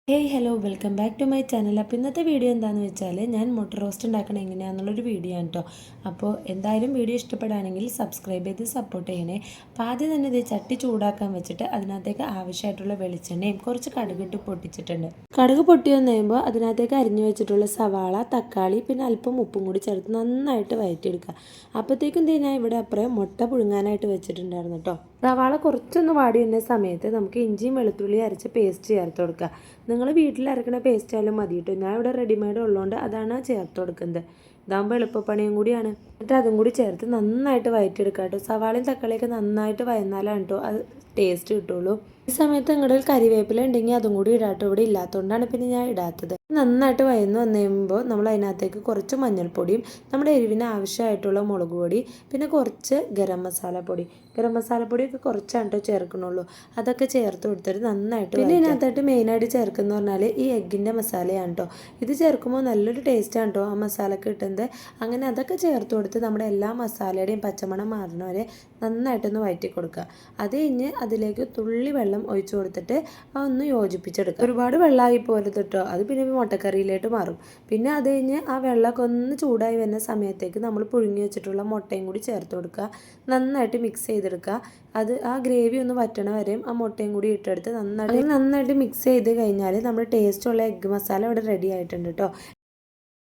Hello welcome back to my channel. അപ്പോൾ ഇന്നത്തെ video എന്താണെന്ന് വെച്ചാൽ ഞാൻ മുട്ട റോസ്റ്റ് ഉണ്ടാക്കണം എങ്ങനെയാണെന്നുള്ളൊരു വീഡിയോ ആണ് കേട്ടോ. അപ്പോൾ എന്തായാലും വീഡിയോ ഇഷ്ടപ്പെടുകയാണെങ്കിൽ സബ്സ്ക്രൈബ് ചെയ്ത് സപ്പോർട്ട് ചെയ്യണേ. അപ്പോൾ ആദ്യം തന്നെ ഇത് ചട്ടി ചൂടാക്കാൻ വെച്ചിട്ട് അതിനകത്തേക്ക് ആവശ്യമായിട്ടുള്ള വെളിച്ചെണ്ണയും കുറച്ച് കടുകിട്ട് പൊട്ടിച്ചിട്ടുണ്ട്. കടുക് പൊട്ടി വന്നു കഴിയുമ്പോൾ അതിനകത്തേക്ക് അരിഞ്ഞു വെച്ചിട്ടുള്ള സവാള, തക്കാളി, പിന്നെ അല്പം ഉപ്പും കൂടി ചേർത്ത് നന്നായിട്ട് വഴറ്റിയെടുക്കുക. അപ്പോഴത്തേക്കും ഞാൻ ഇവിടെ അപ്പുറം മുട്ട പുഴുങ്ങാനായിട്ട് വെച്ചിട്ടുണ്ടായിരുന്നു കേട്ടോ. സവാള കുറച്ചൊന്ന് വാടി വരുന്ന സമയത്ത് നമുക്ക് ഇഞ്ചിയും വെളുത്തുള്ളി അരച്ച് പേസ്റ്റ് ചേർത്ത് കൊടുക്കുക. നിങ്ങൾ വീട്ടിൽ അരക്കണ പേസ്റ്റ് ആയാലും മതി കേട്ടോ. ഞാൻ ഇവിടെ റെഡിമെയ്ഡ് ഉള്ളതുകൊണ്ട് അതാണ് ചേർത്ത് കൊടുക്കുന്നത്. ഇതാകുമ്പോൾ എളുപ്പപ്പണിയും കൂടിയാണ്. എന്നിട്ട് അതും കൂടി ചേർത്ത് നന്നായിട്ട് വഴറ്റിയെടുക്കുക കേട്ടോ. സവാളയും തക്കാളിയൊക്കെ നന്നായിട്ട് വയന്നാലാണ് കേട്ടോ അത് ടേസ്റ്റ് കിട്ടുള്ളൂ. ഈ സമയത്ത് നിങ്ങളുടെ കരിവേപ്പില ഉണ്ടെങ്കിൽ അതും കൂടി ഇടാട്ടോ. ഇവിടെ ഇല്ലാത്തതുകൊണ്ടാണ് പിന്നെ ഞാൻ ഇടാത്തത്. നന്നായിട്ട് വയന്ന് വന്നു കഴിയുമ്പോൾ നമ്മൾ അതിനകത്തേക്ക് കുറച്ച് മഞ്ഞൾപ്പൊടിയും നമ്മുടെ എരിവിന് ആവശ്യമായിട്ടുള്ള മുളക് പൊടി, പിന്നെ കുറച്ച് ഗരം മസാലപ്പൊടിയൊക്കെ കുറച്ചാണ് കേട്ടോ ചേർക്കണുള്ളൂ. അതൊക്കെ ചേർത്ത് കൊടുത്തിട്ട് നന്നായിട്ട് പിന്നെ ഇതിനകത്തായിട്ട് മെയിനായിട്ട് ചേർക്കുന്ന പറഞ്ഞാൽ ഈ എഗ്ഗിൻ്റെ മസാലയാണ് കേട്ടോ. ഇത് ചേർക്കുമ്പോൾ നല്ലൊരു ടേസ്റ്റാണ് കേട്ടോ ആ മസാലക്ക് കിട്ടുന്നത്. അങ്ങനെ അതൊക്കെ ചേർത്ത് കൊടുത്ത് നമ്മുടെ എല്ലാ മസാലയുടെയും പച്ചമണം മാറുന്ന വരെ നന്നായിട്ടൊന്ന് വഴറ്റി കൊടുക്കുക. അത് കഴിഞ്ഞ് അതിലേക്ക് തുള്ളി വെള്ളം ഒഴിച്ചു കൊടുത്തിട്ട് അതൊന്ന് യോജിപ്പിച്ചെടുക്കുക. ഒരുപാട് വെള്ളമായി പോരുത് കേട്ടോ. അത് പിന്നെ മുട്ടക്കറിയിലേക്ക് മാറും. പിന്നെ അത് കഴിഞ്ഞ് ആ വെള്ളമൊക്കെ ഒന്ന് ചൂടായി വരുന്ന സമയത്തേക്ക് നമ്മൾ പുഴുങ്ങി വെച്ചിട്ടുള്ള മുട്ടയും കൂടി ചേർത്ത് കൊടുക്കുക. നന്നായിട്ട് മിക്സ് ചെയ്തെടുക്കുക. അത് ആ ഗ്രേവി ഒന്ന് വറ്റണ വരെയും ആ മുട്ടയും കൂടി ഇട്ടെടുത്ത് നന്നായിട്ട് മിക്സ് ചെയ്ത് കഴിഞ്ഞാൽ നമ്മുടെ ടേസ്റ്റുള്ള എഗ്ഗ് മസാല ഇവിടെ റെഡി ആയിട്ടുണ്ട് കേട്ടോ.